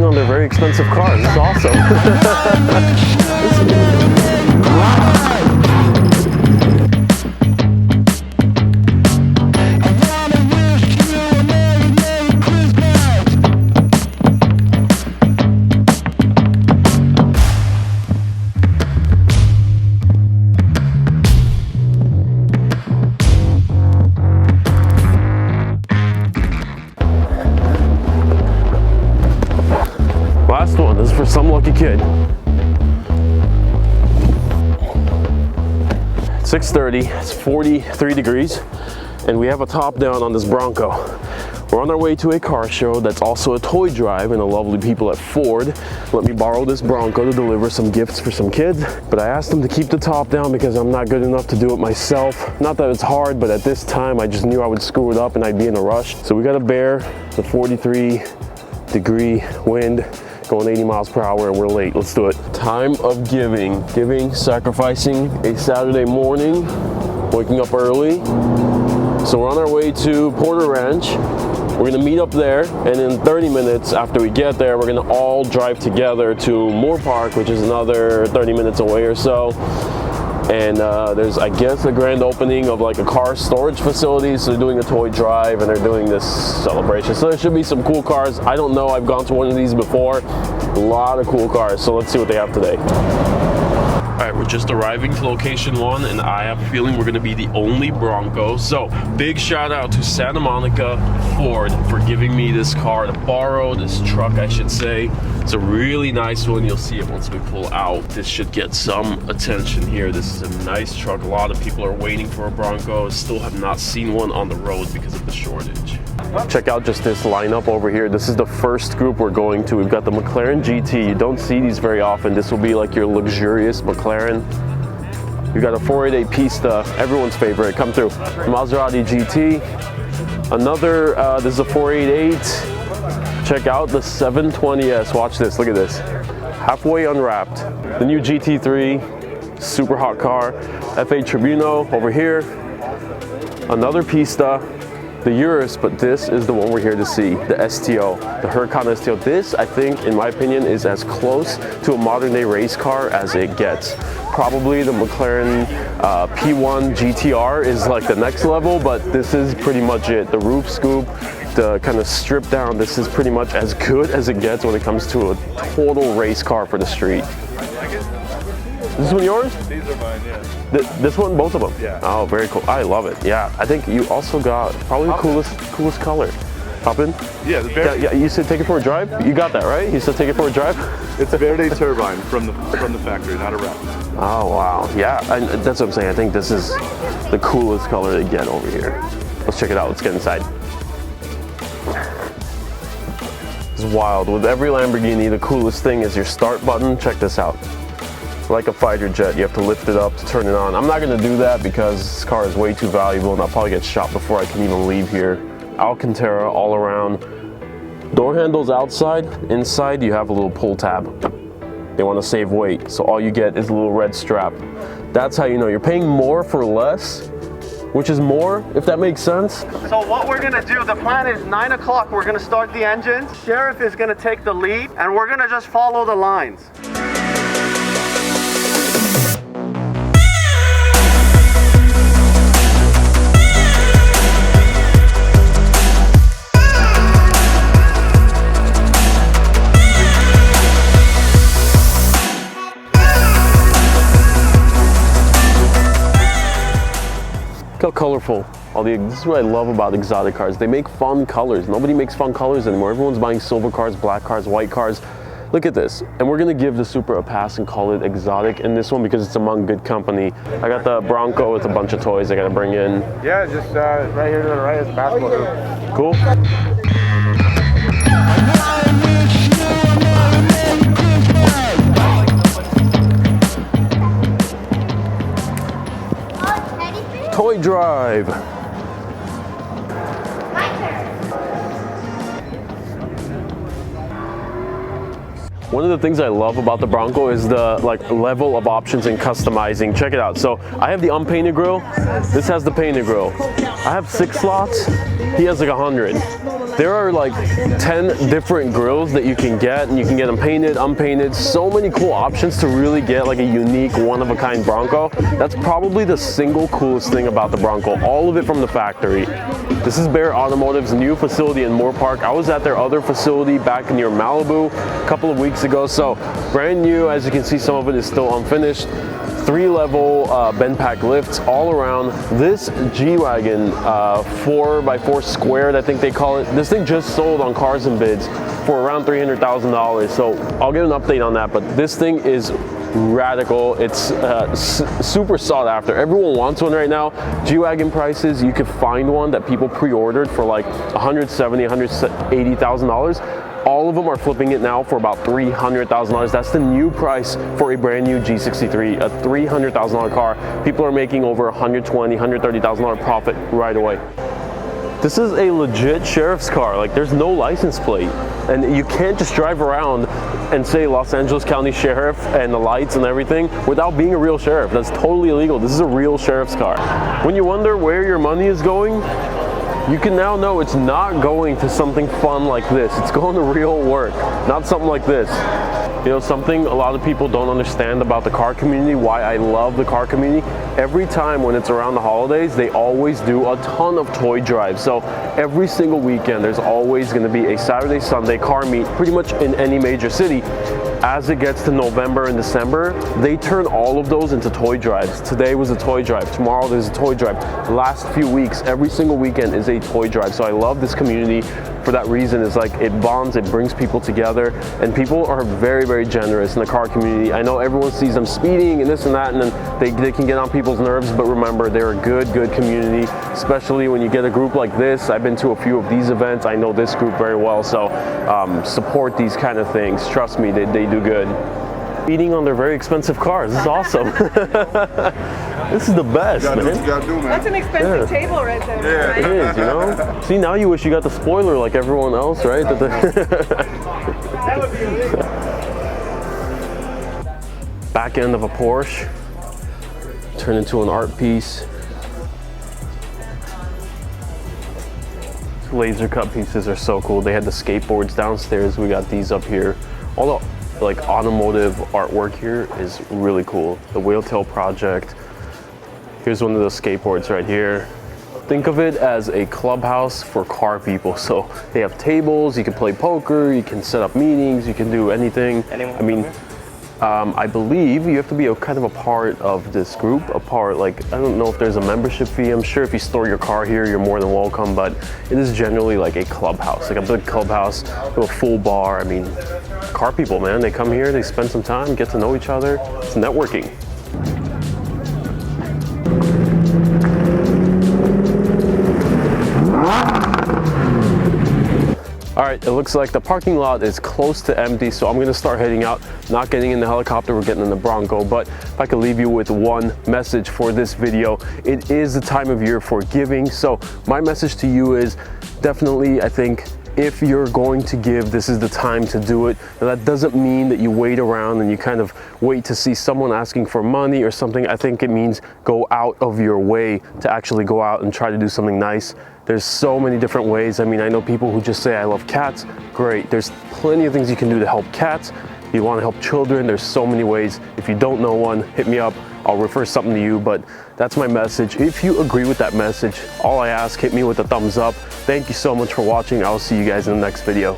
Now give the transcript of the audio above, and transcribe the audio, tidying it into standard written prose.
on their very expensive cars. It's awesome. Last one, this is for some lucky kid. 6:30, it's 43 degrees, and we have a top down on this Bronco. We're on our way to a car show that's also a toy drive, and the lovely people at Ford let me borrow this Bronco to deliver some gifts for some kids. But I asked them to keep the top down because I'm not good enough to do it myself. Not that it's hard, but at this time I just knew I would screw it up and I'd be in a rush. So we gotta bear the 43-degree wind, going 80 miles per hour, and we're late. Let's do it. Time of giving, sacrificing a Saturday morning, waking up early. So we're on our way to Porter Ranch. We're gonna meet up there, and in 30 minutes after we get there, we're gonna all drive together to Moore Park, which is another 30 minutes away or so. And there's, I guess, a grand opening of like a car storage facility. So they're doing a toy drive and they're doing this celebration. So there should be some cool cars. I don't know, I've gone to one of these before. A lot of cool cars. So let's see what they have today. All right, we're just arriving to location 1, and I have a feeling we're gonna be the only Bronco. So big shout out to Santa Monica Ford for giving me this car to borrow, this truck I should say. It's a really nice one. You'll see it once we pull out. This should get some attention here. This is a nice truck. A lot of people are waiting for a Bronco. Still have not seen one on the road because of the shortage. Check out just this lineup over here. This is the first group we're going to. We've got the McLaren GT. You don't see these very often. This will be like your luxurious McLaren. We've got a 488 Pista, everyone's favorite. Come through. Maserati GT. Another, this is a 488. Check out the 720S. Watch this, look at this. Halfway unwrapped. The new GT3, super hot car. F8 Tribuno over here. Another Pista. The Urus, but this is the one we're here to see, the STO, the Huracan STO. This, I think, in my opinion, is as close to a modern day race car as it gets. Probably the McLaren P1 GTR is like the next level, but this is pretty much it. The roof scoop, the kind of stripped down, this is pretty much as good as it gets when it comes to a total race car for the street. Is this one yours? These are mine, yeah. This one, both of them? Yeah. Oh, very cool. I love it. Yeah, I think you also got probably the coolest color. Hop in? Yeah, the Verde. Yeah, you said take it for a drive? You got that, right? You said take it for a drive? It's a Verde turbine from the factory, not a wrap. Oh, wow. Yeah, that's what I'm saying. I think this is the coolest color to get over here. Let's check it out. Let's get inside. It's wild. With every Lamborghini, the coolest thing is your start button. Check this out. Like a fighter jet, you have to lift it up to turn it on. I'm not gonna do that because this car is way too valuable and I'll probably get shot before I can even leave here. Alcantara all around. Door handles outside. Inside you have a little pull tab. They want to save weight, so all you get is a little red strap. That's how you know you're paying more for less, which is more, if that makes sense. So what we're gonna do, the plan is 9 o'clock, we're gonna start the engines. Sheriff is gonna take the lead and we're gonna just follow the lines. Look how colorful. This is what I love about exotic cars. They make fun colors. Nobody makes fun colors anymore. Everyone's buying silver cars, black cars, white cars. Look at this. And we're gonna give the Supra a pass and call it exotic in this one because it's among good company. I got the Bronco with a bunch of toys I gotta bring in. Yeah, just right here to the right is the basketball hoop. Cool. Toy drive. One of the things I love about the Bronco is the level of options in customizing. Check it out. So I have the unpainted grille. This has the painted grille. I have 6 slots. He has like 100. There are like 10 different grills that you can get, and you can get them painted, unpainted. So many cool options to really get like a unique, one-of-a-kind Bronco. That's probably the single coolest thing about the Bronco, all of it from the factory. This is Barret Automotive's new facility in Moore Park. I was at their other facility back near Malibu a couple of weeks ago, so brand new. As you can see, some of it is still unfinished. 3-level bend pack lifts all around. This G-Wagon 4x4 squared, I think they call it. This thing just sold on Cars and Bids for around $300,000. So I'll get an update on that, but this thing is radical. It's super sought after. Everyone wants one right now. G-Wagon prices, you could find one that people pre-ordered for like $170,000, $180,000. All of them are flipping it now for about $300,000. That's the new price for a brand new G63, a $300,000 car. People are making over $120,000, $130,000 profit right away. This is a legit sheriff's car. Like, there's no license plate, and you can't just drive around and say Los Angeles County Sheriff and the lights and everything without being a real sheriff. That's totally illegal. This is a real sheriff's car. When you wonder where your money is going, you can now know it's not going to something fun like this. It's going to real work, not something like this. You know, something a lot of people don't understand about the car community, why I love the car community. Every time when it's around the holidays, they always do a ton of toy drives. So every single weekend, there's always going to be a Saturday, Sunday car meet, pretty much in any major city. As it gets to November and December, they turn all of those into toy drives. Today was a toy drive. Tomorrow there's a toy drive. The last few weeks, every single weekend is a toy drive. So I love this community for that reason. It's like it bonds, it brings people together, and people are very, very generous in the car community. I know everyone sees them speeding and this and that, and then they can get on people's nerves, but remember, they're a good community, especially when you get a group like this. I've been to a few of these events. I know this group very well, so support these kind of things. Trust me, they do good. Speeding on their very expensive cars. This is awesome. This is the best, man. That's an expensive table right there. Yeah, it is, you know? See, now you wish you got the spoiler like everyone else, right? Back end of a Porsche. Turn into an art piece. Laser cut pieces are so cool. They had the skateboards downstairs. We got these up here. All the like automotive artwork here is really cool. The Whaletail Project. Here's one of those skateboards right here. Think of it as a clubhouse for car people. So they have tables, you can play poker, you can set up meetings, you can do anything. I mean, I believe you have to be kind of a part of this group, like, I don't know if there's a membership fee. I'm sure if you store your car here, you're more than welcome, but it is generally like a clubhouse, like a big clubhouse with a full bar. I mean, car people, man, they come here, they spend some time, get to know each other. It's networking. All right, it looks like the parking lot is close to empty, so I'm gonna start heading out, not getting in the helicopter, we're getting in the Bronco. But if I could leave you with one message for this video, it is the time of year for giving. So my message to you is definitely, I think, if you're going to give, this is the time to do it. Now, that doesn't mean that you wait around and you kind of wait to see someone asking for money or something. I think it means go out of your way to actually go out and try to do something nice. There's so many different ways. I mean, I know people who just say, I love cats. Great. There's plenty of things you can do to help cats. You want to help children. There's so many ways. If you don't know one, hit me up. I'll refer something to you, but that's my message. If you agree with that message, all I ask, hit me with a thumbs up. Thank you so much for watching. I'll see you guys in the next video.